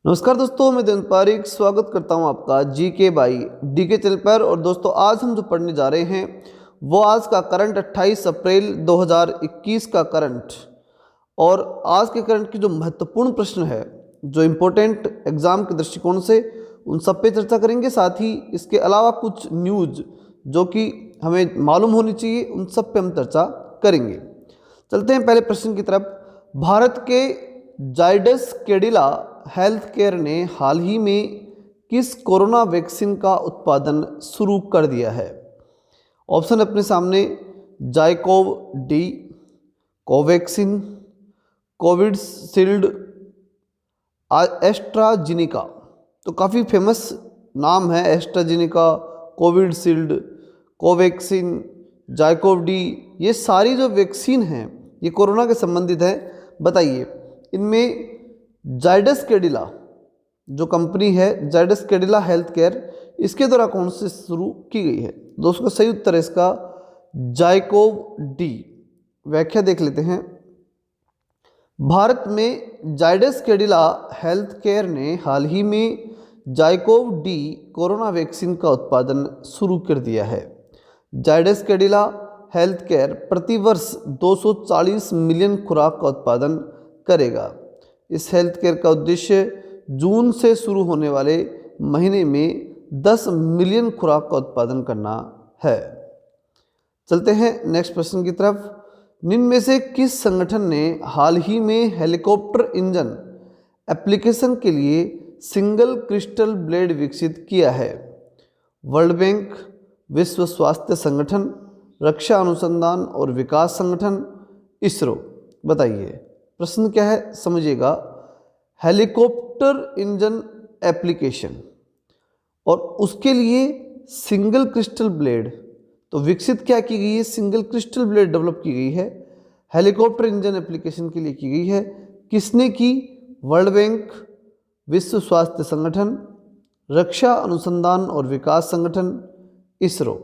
नमस्कार दोस्तों, मैं दिन पारिक स्वागत करता हूं आपका जीके बाई डीके चैनल पर। और दोस्तों, आज हम जो पढ़ने जा रहे हैं वो आज का करंट 28 अप्रैल 2021 का करंट। और आज के करंट की जो महत्वपूर्ण प्रश्न है, जो इम्पोर्टेंट एग्जाम के दृष्टिकोण से, उन सब पे चर्चा करेंगे। साथ ही इसके अलावा कुछ न्यूज़ जो कि हमें मालूम होनी चाहिए, उन सब पे हम चर्चा करेंगे। चलते हैं पहले प्रश्न की तरफ। भारत के जाइडस कैडिला हेल्थ केयर ने हाल ही में किस कोरोना वैक्सीन का उत्पादन शुरू कर दिया है? ऑप्शन अपने सामने: ZyCoV D, Covaxin, Covishield, AstraZeneca. तो काफ़ी फेमस नाम है, AstraZeneca, Covishield, Covaxin, ZyCoV D. ये सारी जो वैक्सीन हैं ये कोरोना के संबंधित है। बताइए, इनमें जाइडस कैडिला जो कंपनी है, जाइडस कैडिला हेल्थ केयर, इसके द्वारा कौन से शुरू की गई है? दोस्तों का सही उत्तर है इसका जाइकोव डी। व्याख्या देख लेते हैं। भारत में जाइडस कैडिला हेल्थ केयर ने हाल ही में जाइकोव डी कोरोना वैक्सीन का उत्पादन शुरू कर दिया है। जाइडस कैडिला हेल्थ केयर प्रतिवर्ष 240 मिलियन खुराक का उत्पादन करेगा। इस हेल्थ केयर का उद्देश्य जून से शुरू होने वाले महीने में 10 मिलियन खुराक का उत्पादन करना है। चलते हैं नेक्स्ट प्रश्न की तरफ। निम्न में से किस संगठन ने हाल ही में हेलीकॉप्टर इंजन एप्लीकेशन के लिए सिंगल क्रिस्टल ब्लेड विकसित किया है? वर्ल्ड बैंक, विश्व स्वास्थ्य संगठन, रक्षा अनुसंधान और विकास संगठन, इसरो। बताइए प्रश्न क्या है, समझिएगा। हेलीकॉप्टर इंजन एप्लीकेशन और उसके लिए सिंगल क्रिस्टल ब्लेड तो विकसित क्या की गई है? सिंगल क्रिस्टल ब्लेड डेवलप की गई है, हेलीकॉप्टर इंजन एप्लीकेशन के लिए की गई है। किसने की? वर्ल्ड बैंक, विश्व स्वास्थ्य संगठन, रक्षा अनुसंधान और विकास संगठन, इसरो।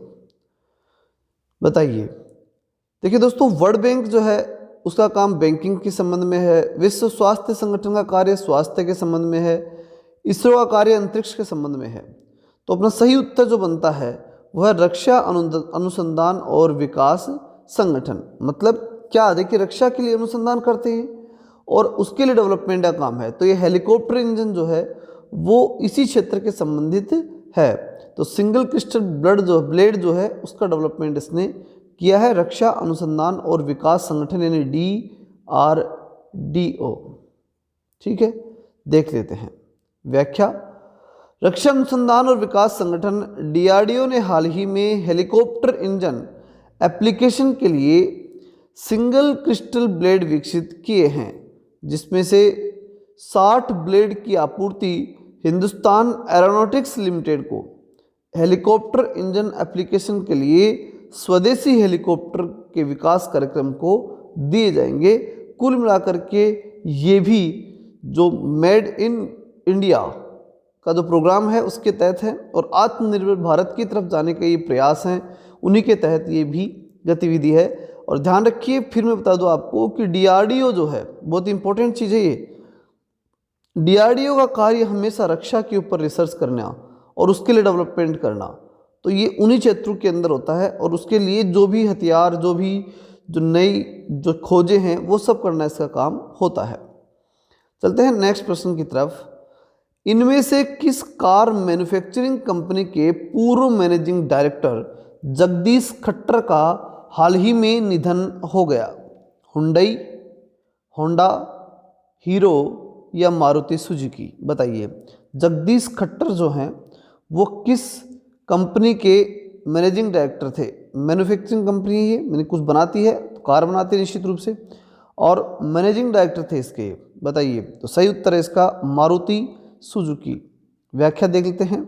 बताइए। देखिए दोस्तों, वर्ल्ड बैंक जो है उसका काम बैंकिंग के संबंध में है, विश्व स्वास्थ्य संगठन का कार्य स्वास्थ्य के संबंध में है, इसरो का कार्य अंतरिक्ष के संबंध में है। तो अपना सही उत्तर जो बनता है वह रक्षा अनुसंधान और विकास संगठन। मतलब क्या? देखिए, रक्षा के लिए अनुसंधान करते हैं और उसके लिए डेवलपमेंट का काम है। तो ये हेलीकॉप्टर इंजन जो है वो इसी क्षेत्र के संबंधित है। तो सिंगल क्रिस्टल ब्लेड जो है उसका डेवलपमेंट इसने किया है, रक्षा अनुसंधान और विकास संगठन यानी DRDO। ठीक है, देख लेते हैं व्याख्या। रक्षा अनुसंधान और विकास संगठन DRDO ने हाल ही में हेलीकॉप्टर इंजन एप्लीकेशन के लिए सिंगल क्रिस्टल ब्लेड विकसित किए हैं, जिसमें से 60 ब्लेड की आपूर्ति हिंदुस्तान एरोनॉटिक्स लिमिटेड को हेलीकॉप्टर इंजन एप्लीकेशन के लिए स्वदेशी हेलीकॉप्टर के विकास कार्यक्रम को दिए जाएंगे। कुल मिलाकर के ये भी जो मेड इन इंडिया का जो प्रोग्राम है उसके तहत है और आत्मनिर्भर भारत की तरफ जाने के ये प्रयास हैं, उन्हीं के तहत ये भी गतिविधि है। और ध्यान रखिए, फिर मैं बता दूं आपको कि DRDO जो है बहुत इंपॉर्टेंट चीज़ है। ये DRDO का कार्य हमेशा रक्षा के ऊपर रिसर्च करना और उसके लिए डेवलपमेंट करना, तो ये उन्हीं क्षेत्रों के अंदर होता है। और उसके लिए जो भी हथियार, जो नई जो खोजें हैं वो सब करना इसका काम होता है। चलते हैं नेक्स्ट प्रश्न की तरफ। इनमें से किस कार मैन्युफैक्चरिंग कंपनी के पूर्व मैनेजिंग डायरेक्टर जगदीश खट्टर का हाल ही में निधन हो गया? हुंडई, होंडा, हीरो या मारुति सुजुकी? बताइए। जगदीश खट्टर जो हैं वो किस कंपनी के मैनेजिंग डायरेक्टर थे? मैन्युफैक्चरिंग कंपनी है ये, मैंने कुछ बनाती है, तो कार बनाती है निश्चित रूप से, और मैनेजिंग डायरेक्टर थे इसके। बताइए। तो सही उत्तर है इसका मारुति सुजुकी। व्याख्या देख लेते हैं।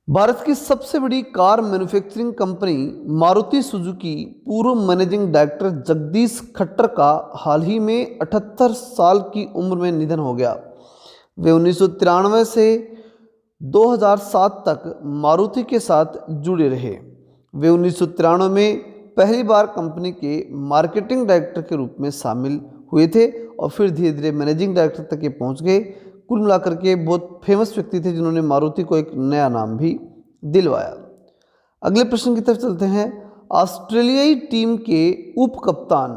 भारत की सबसे बड़ी car manufacturing company Maruti Suzuki पूर्व मैनेजिंग डायरेक्टर जगदीश खट्टर का हाल ही में 78 साल की उम्र में निधन हो गया। वे 1993 से 2007 तक मारुति के साथ जुड़े रहे। वे 1993 में पहली बार कंपनी के मार्केटिंग डायरेक्टर के रूप में शामिल हुए थे और फिर धीरे धीरे मैनेजिंग डायरेक्टर तक ये पहुंच गए। कुल मिलाकर के बहुत फेमस व्यक्ति थे जिन्होंने मारुति को एक नया नाम भी दिलवाया। अगले प्रश्न की तरफ चलते हैं। ऑस्ट्रेलियाई टीम के उप कप्तान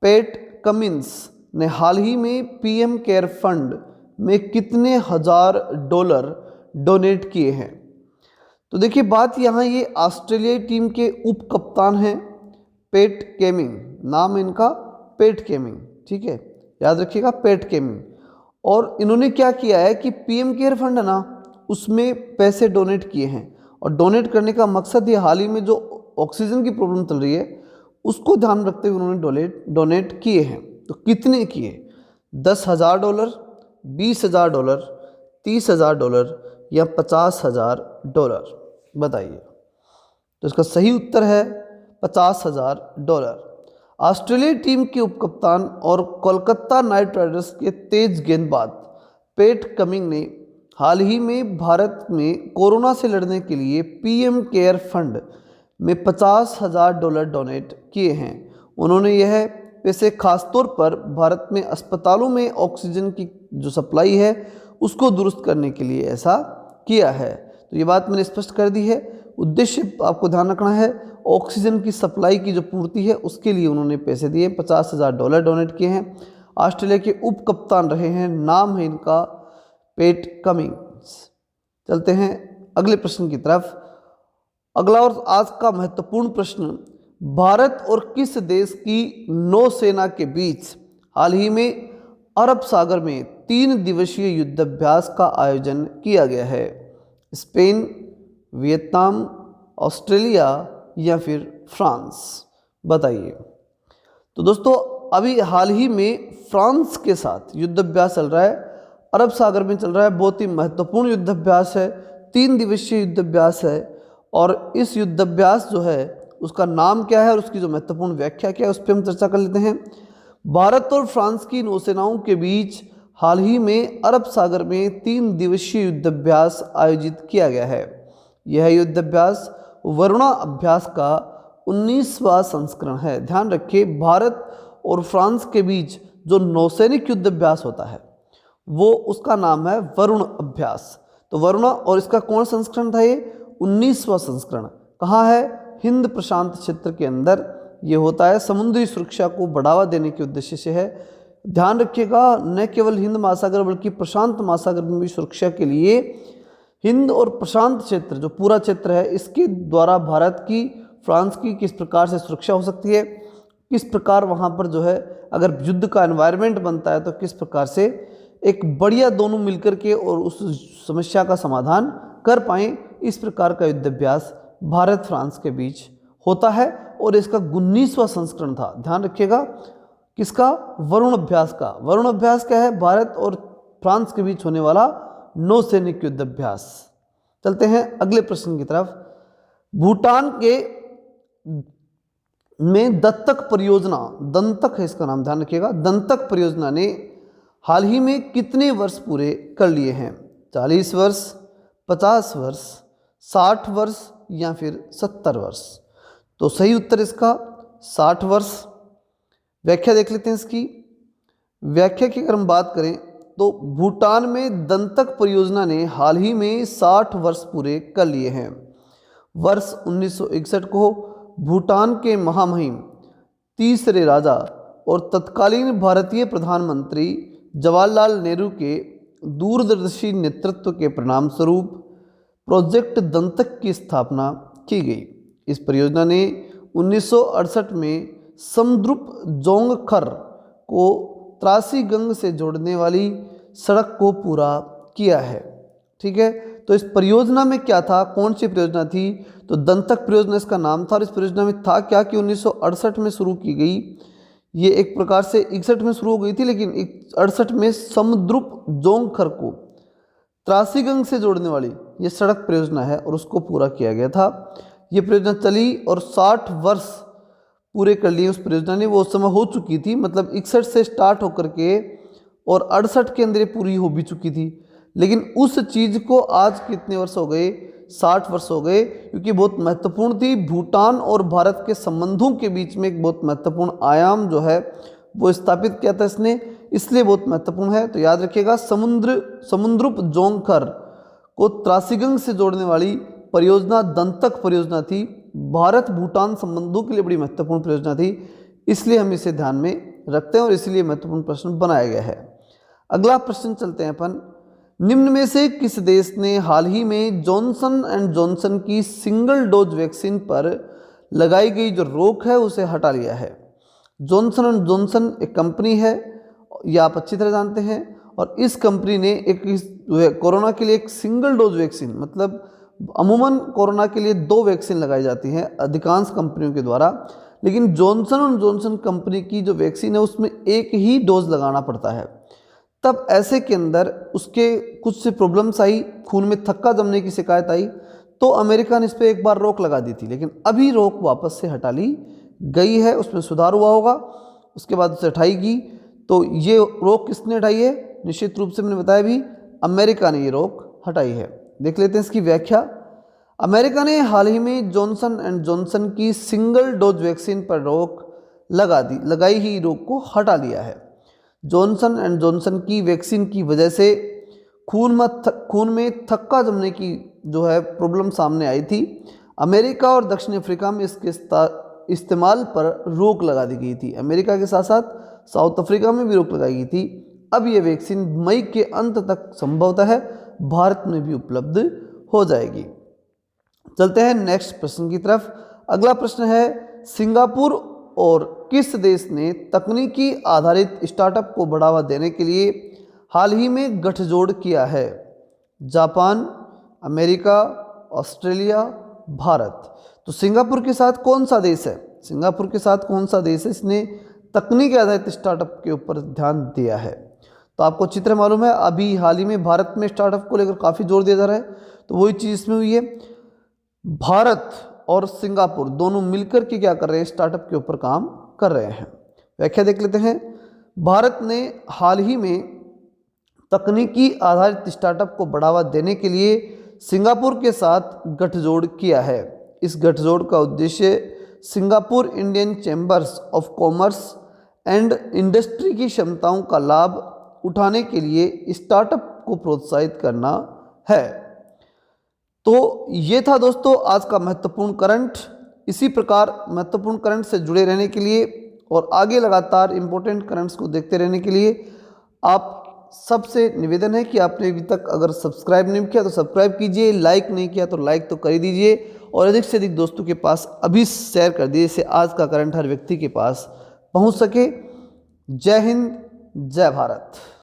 पैट कमिंस ने हाल ही में पीएम केयर फंड में कितने हजार डॉलर डोनेट किए हैं? तो देखिए बात यहाँ ये ऑस्ट्रेलियाई टीम के उप कप्तान हैं पैट केमिंग, नाम इनका पैट केमिंग, ठीक है, याद रखिएगा पैट केमिंग। और इन्होंने क्या किया है कि पीएम केयर फंड है ना, उसमें पैसे डोनेट किए हैं। और डोनेट करने का मकसद ये हाल ही में जो ऑक्सीजन की प्रॉब्लम चल रही है उसको ध्यान रखते हुए उन्होंने डोनेट किए हैं। तो कितने किए? $10,000, $20,000, $30,000 या $50,000? बताइए। तो इसका सही उत्तर है $50,000। ऑस्ट्रेलिया टीम के उपकप्तान और कोलकाता नाइट राइडर्स के तेज गेंदबाज पैट कमिंग ने हाल ही में भारत में कोरोना से लड़ने के लिए पीएम केयर फंड में $50,000 डोनेट किए हैं। उन्होंने यह पैसे खासतौर पर भारत में अस्पतालों में ऑक्सीजन की जो सप्लाई है उसको दुरुस्त करने के लिए ऐसा किया है। तो ये बात मैंने स्पष्ट कर दी है। उद्देश्य आपको ध्यान रखना है, ऑक्सीजन की सप्लाई की जो पूर्ति है उसके लिए उन्होंने पैसे दिए, $50,000 डोनेट किए हैं। ऑस्ट्रेलिया के उप कप्तान रहे हैं, नाम है इनका पैट कमिंस। चलते हैं अगले प्रश्न की तरफ। अगला और आज का महत्वपूर्ण प्रश्न, भारत और किस देश की नौसेना के बीच हाल ही में अरब सागर में 3 दिवसीय युद्धाभ्यास का आयोजन किया गया है? स्पेन, वियतनाम, ऑस्ट्रेलिया या फिर फ्रांस? बताइए। तो दोस्तों अभी हाल ही में फ्रांस के साथ युद्धाभ्यास चल रहा है, अरब सागर में चल रहा है। बहुत ही महत्वपूर्ण युद्धाभ्यास है, 3 दिवसीय युद्धाभ्यास है। और इस युद्धाभ्यास जो है उसका नाम क्या है और उसकी जो महत्वपूर्ण व्याख्या क्या है उस पर हम चर्चा कर लेते हैं। भारत और फ्रांस की नौसेनाओं के बीच हाल ही में अरब सागर में 3 दिवसीय युद्धाभ्यास आयोजित किया गया है। यह युद्धाभ्यास वरुणा अभ्यास का 19वां संस्करण है। ध्यान रखिए, भारत और फ्रांस के बीच जो नौसैनिक युद्धाभ्यास होता है वो उसका नाम है वरुण अभ्यास। तो वरुणा, और इसका कौन संस्करण था? ये 19वां संस्करण। कहाँ है? हिंद प्रशांत क्षेत्र के अंदर ये होता है। समुद्री सुरक्षा को बढ़ावा देने के उद्देश्य से है। ध्यान रखिएगा, न केवल हिंद महासागर बल्कि प्रशांत महासागर में भी सुरक्षा के लिए हिंद और प्रशांत क्षेत्र जो पूरा क्षेत्र है इसके द्वारा भारत की, फ्रांस की किस प्रकार से सुरक्षा हो सकती है, किस प्रकार वहाँ पर जो है अगर युद्ध का एनवायरनमेंट बनता है तो किस प्रकार से एक बढ़िया दोनों मिलकर के और उस समस्या का समाधान कर पाएँ, इस प्रकार का युद्धाभ्यास भारत फ्रांस के बीच होता है। और इसका 19वां संस्करण था। ध्यान रखिएगा, किसका? वरुण अभ्यास का। वरुण अभ्यास क्या है? भारत और फ्रांस के बीच होने वाला नौसैनिक युद्धाभ्यास। चलते हैं अगले प्रश्न की तरफ। भूटान के में दत्तक परियोजना, दंतक है इसका नाम, ध्यान रखिएगा, दंतक परियोजना ने हाल ही में कितने वर्ष पूरे कर लिए हैं? 40 वर्ष, 50 वर्ष, 60 वर्ष या फिर 70 वर्ष? तो सही उत्तर इसका 60 वर्ष। व्याख्या देख लेते हैं इसकी। व्याख्या की अगर हम बात करें तो भूटान में दंतक परियोजना ने हाल ही में 60 वर्ष पूरे कर लिए हैं। वर्ष 1961 को भूटान के महामहिम तीसरे राजा और तत्कालीन भारतीय प्रधानमंत्री जवाहरलाल नेहरू के दूरदर्शी नेतृत्व के परिणाम स्वरूप प्रोजेक्ट दंतक की स्थापना की गई। इस परियोजना ने 1968 में समद्रुप जोंगखर को त्रासी गंग से जोड़ने वाली सड़क को पूरा किया है। ठीक है, तो इस परियोजना में क्या था, कौन सी परियोजना थी? तो दंतक परियोजना इसका नाम था। और इस परियोजना में था क्या कि 1968 में शुरू की गई। ये एक प्रकार से 61 में शुरू हो गई थी, लेकिन 68 में समद्रुप जोंगखर को त्रासीगंग से जोड़ने वाली ये सड़क परियोजना है और उसको पूरा किया गया था। ये परियोजना चली और 60 वर्ष पूरे कर लिए उस परियोजना ने। वो उस समय हो चुकी थी, मतलब 61 से स्टार्ट होकर के और 68 के अंदर ये पूरी हो भी चुकी थी। लेकिन उस चीज़ को आज कितने वर्ष हो गए? 60 वर्ष हो गए, क्योंकि बहुत महत्वपूर्ण थी। भूटान और भारत के संबंधों के बीच में एक बहुत महत्वपूर्ण आयाम जो है वो स्थापित किया था इसने। इसलिए बहुत महत्वपूर्ण है। तो याद रखिएगा, समुद्रुप जोंगखर को त्रासिगंग से जोड़ने वाली परियोजना दंतक परियोजना थी। भारत भूटान संबंधों के लिए बड़ी महत्वपूर्ण परियोजना थी, इसलिए हम इसे ध्यान में रखते हैं और इसलिए महत्वपूर्ण प्रश्न बनाया गया है। अगला प्रश्न चलते हैं अपन, निम्न में से किस देश ने हाल ही में जॉनसन एंड जॉनसन की सिंगल डोज वैक्सीन पर लगाई गई जो रोक है उसे हटा लिया है। जॉनसन एंड जॉनसन एक कंपनी है, ये आप अच्छी तरह जानते हैं, और इस कंपनी ने एक कोरोना के लिए एक सिंगल डोज वैक्सीन, मतलब अमूमन कोरोना के लिए 2 वैक्सीन लगाई जाती हैं अधिकांश कंपनियों के द्वारा, लेकिन जॉनसन एंड जॉनसन कंपनी की जो वैक्सीन है उसमें एक ही डोज लगाना पड़ता है। तब ऐसे के अंदर उसके कुछ से प्रॉब्लम्स आई, खून में थक्का जमने की शिकायत आई, तो अमेरिका ने इस पर एक बार रोक लगा दी थी, लेकिन अभी रोक वापस से हटा ली गई है। उसमें सुधार हुआ होगा, उसके बाद उसे हटाएगी। तो ये रोक किसने हटाई है? निश्चित रूप से मैंने बताया भी, अमेरिका ने ये रोक हटाई है। देख लेते हैं इसकी व्याख्या। अमेरिका ने हाल ही में जॉनसन एंड जॉनसन की सिंगल डोज वैक्सीन पर रोक लगाई ही रोक को हटा लिया है। जॉनसन एंड जॉनसन की वैक्सीन की वजह से खून में थक्का जमने की जो है प्रॉब्लम सामने आई थी। अमेरिका और दक्षिण अफ्रीका में इसके इस्तेमाल पर रोक लगा दी गई थी। अमेरिका के साथ साथ साउथ अफ्रीका में भी रोक लगाई गई थी। अब ये वैक्सीन मई के अंत तक संभवतः है भारत में भी उपलब्ध हो जाएगी। चलते हैं नेक्स्ट प्रश्न की तरफ। अगला प्रश्न है, सिंगापुर और किस देश ने तकनीकी आधारित स्टार्टअप को बढ़ावा देने के लिए हाल ही में गठजोड़ किया है? Japan, America, Australia, Bharat. तो सिंगापुर के साथ कौन सा देश है? सिंगापुर के साथ कौन सा देश है इसने तकनीकी आधारित स्टार्टअप के ऊपर ध्यान दिया है? तो आपको अच्छी तरह मालूम है, अभी हाल ही में भारत में स्टार्टअप को लेकर काफ़ी जोर दिया जा रहा है, तो वही चीज़ इसमें हुई है। भारत और सिंगापुर दोनों मिलकर के क्या कर रहे हैं? स्टार्टअप के ऊपर काम कर रहे हैं। व्याख्या देख लेते हैं। भारत ने हाल ही में तकनीकी आधारित स्टार्टअप को बढ़ावा देने के लिए सिंगापुर के साथ गठजोड़ किया है। इस गठजोड़ का उद्देश्य Singapore Indian chambers of commerce and industry की क्षमताओं का लाभ उठाने के लिए स्टार्टअप को प्रोत्साहित करना है। तो ये था दोस्तों आज का महत्वपूर्ण करंट। इसी प्रकार महत्वपूर्ण करंट से जुड़े रहने के लिए और आगे लगातार इम्पोर्टेंट करंट्स को देखते रहने के लिए आप सबसे निवेदन है कि आपने अभी तक अगर सब्सक्राइब नहीं किया तो सब्सक्राइब कीजिए, लाइक नहीं किया तो लाइक तो कर ही दीजिए और अधिक से अधिक दोस्तों के पास अभी शेयर कर दीजिए, इससे आज का करंट हर व्यक्ति के पास पहुंच सके। जय हिंद, जय भारत।